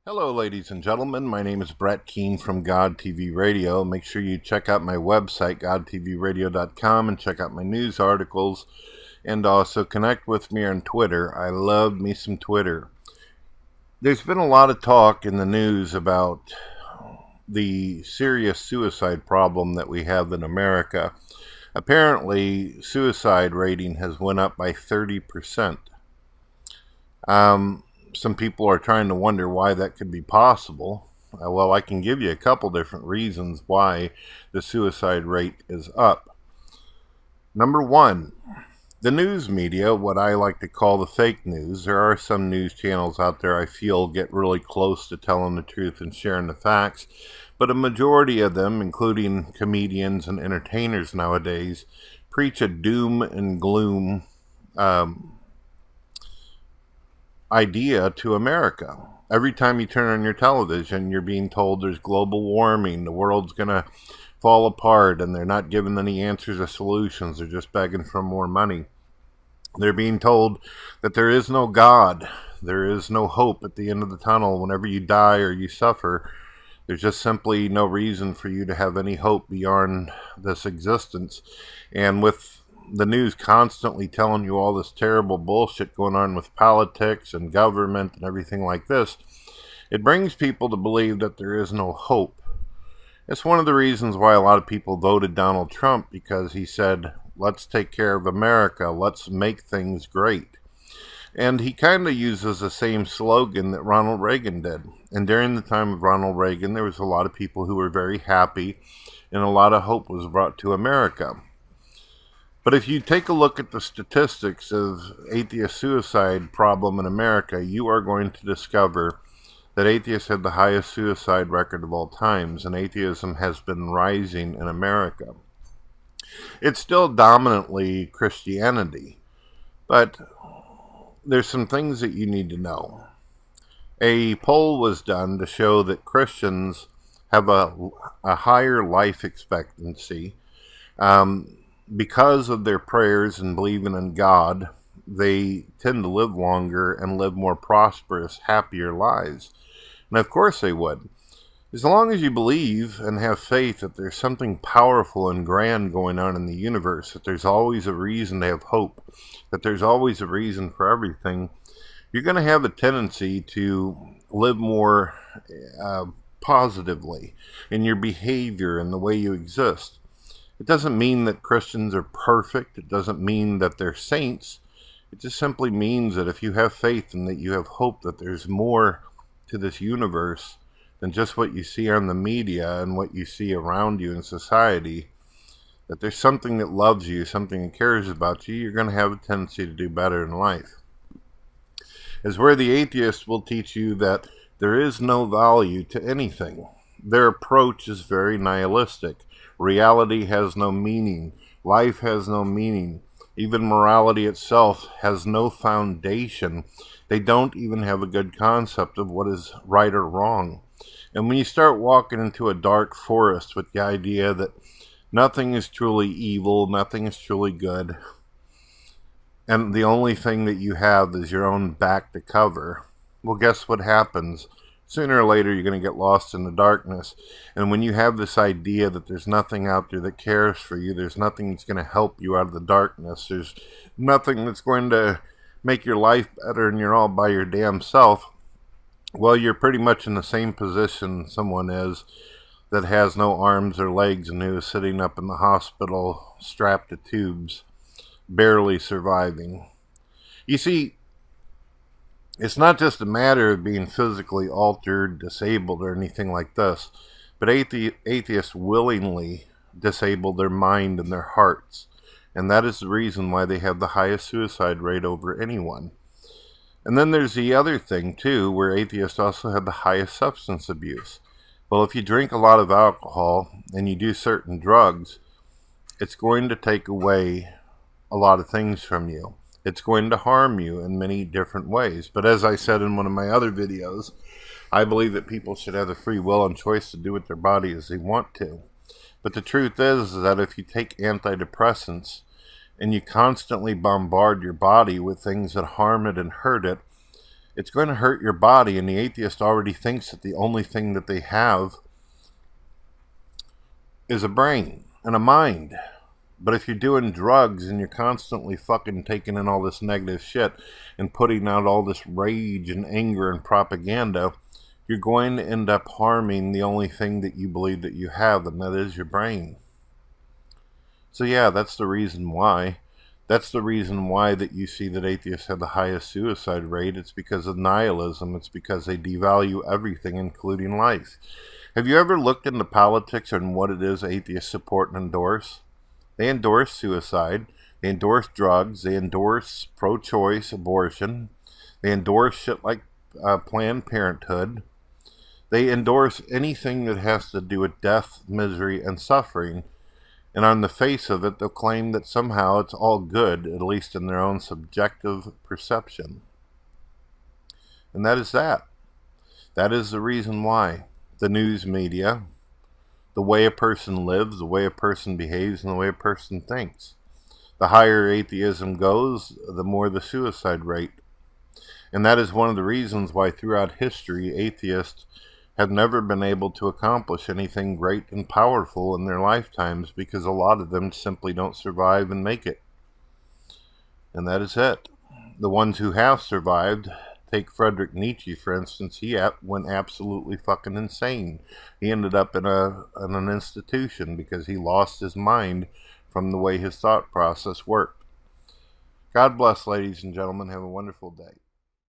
Hello, ladies and gentlemen. My name is Brett Keane from God TV Radio. Make sure you check out my website, godtvradio.com, and check out my news articles. And also connect with me on Twitter. I love me some Twitter. There's been a lot of talk in the news about the serious suicide problem that we have in America. Apparently, suicide rating has went up by 30%. Some people are trying to wonder why that could be possible. Well, I can give you a couple different reasons why the suicide rate is up. Number one, the news media, what I like to call the fake news. There are some news channels out there I feel get really close to telling the truth and sharing the facts, but a majority of them, including comedians and entertainers nowadays, preach a doom and gloom idea to America. Every time you turn on your television, you're being told there's global warming, the world's going to fall apart, and they're not giving any answers or solutions. They're just begging for more money. They're being told that there is no God. There is no hope at the end of the tunnel. Whenever you die or you suffer, there's just simply no reason for you to have any hope beyond this existence. And with the news constantly telling you all this terrible bullshit going on with politics and government and everything like this, it brings people to believe that there is no hope. It's one of the reasons why a lot of people voted Donald Trump, because he said, let's take care of America, let's make things great. And he kind of uses the same slogan that Ronald Reagan did. And during the time of Ronald Reagan, there was a lot of people who were very happy, and a lot of hope was brought to America. But if you take a look at the statistics of atheist suicide problem in America, you are going to discover that atheists have the highest suicide record of all times, and atheism has been rising in America. It's still dominantly Christianity, but there's some things that you need to know. A poll was done to show that Christians have a higher life expectancy. Because of their prayers and believing in God, they tend to live longer and live more prosperous, happier lives. And of course they would. As long as you believe and have faith that there's something powerful and grand going on in the universe, that there's always a reason to have hope, that there's always a reason for everything, you're going to have a tendency to live more positively in your behavior and the way you exist. It doesn't mean that Christians are perfect. It doesn't mean that they're saints. It just simply means that if you have faith and that you have hope that there's more to this universe than just what you see on the media and what you see around you in society, that there's something that loves you, something that cares about you, you're going to have a tendency to do better in life. Is where the atheist will teach you that there is no value to anything. Their approach is very nihilistic. Reality has no meaning. Life has no meaning. Even morality itself has no foundation. They don't even have a good concept of what is right or wrong. And when you start walking into a dark forest with the idea that nothing is truly evil, nothing is truly good, and the only thing that you have is your own back to cover, well, guess what happens? Sooner or later, you're going to get lost in the darkness. And when you have this idea that there's nothing out there that cares for you, there's nothing that's going to help you out of the darkness, there's nothing that's going to make your life better, and you're all by your damn self, well, you're pretty much in the same position someone is that has no arms or legs and who is sitting up in the hospital strapped to tubes, barely surviving. You see, it's not just a matter of being physically altered, disabled, or anything like this, but atheists willingly disable their mind and their hearts, and that is the reason why they have the highest suicide rate over anyone. And then there's the other thing, too, where atheists also have the highest substance abuse. Well, if you drink a lot of alcohol and you do certain drugs, it's going to take away a lot of things from you. It's going to harm you in many different ways. But as I said in one of my other videos, I believe that people should have the free will and choice to do with their body as they want to. But the truth is that if you take antidepressants and you constantly bombard your body with things that harm it and hurt it, It's going to hurt your body, and the atheist already thinks that the only thing that they have is a brain and a mind. But if you're doing drugs and you're constantly fucking taking in all this negative shit and putting out all this rage and anger and propaganda, you're going to end up harming the only thing that you believe that you have, and that is your brain. So yeah, that's the reason why. That's the reason why that you see that atheists have the highest suicide rate. It's because of nihilism. It's because they devalue everything, including life. Have you ever looked into politics and what it is atheists support and endorse? They endorse suicide. They endorse drugs. They endorse pro-choice abortion. They endorse shit like Planned Parenthood. They endorse anything that has to do with death, misery, and suffering. And on the face of it, they'll claim that somehow it's all good, at least in their own subjective perception. And that is that. That is the reason why the news media, the way a person lives, the way a person behaves, and the way a person thinks. The higher atheism goes, the more the suicide rate. And that is one of the reasons why throughout history, atheists have never been able to accomplish anything great and powerful in their lifetimes, because a lot of them simply don't survive and make it. And that is it. The ones who have survived, take Friedrich Nietzsche, for instance, he went absolutely fucking insane. He ended up in an institution because he lost his mind from the way his thought process worked. God bless, ladies and gentlemen. Have a wonderful day.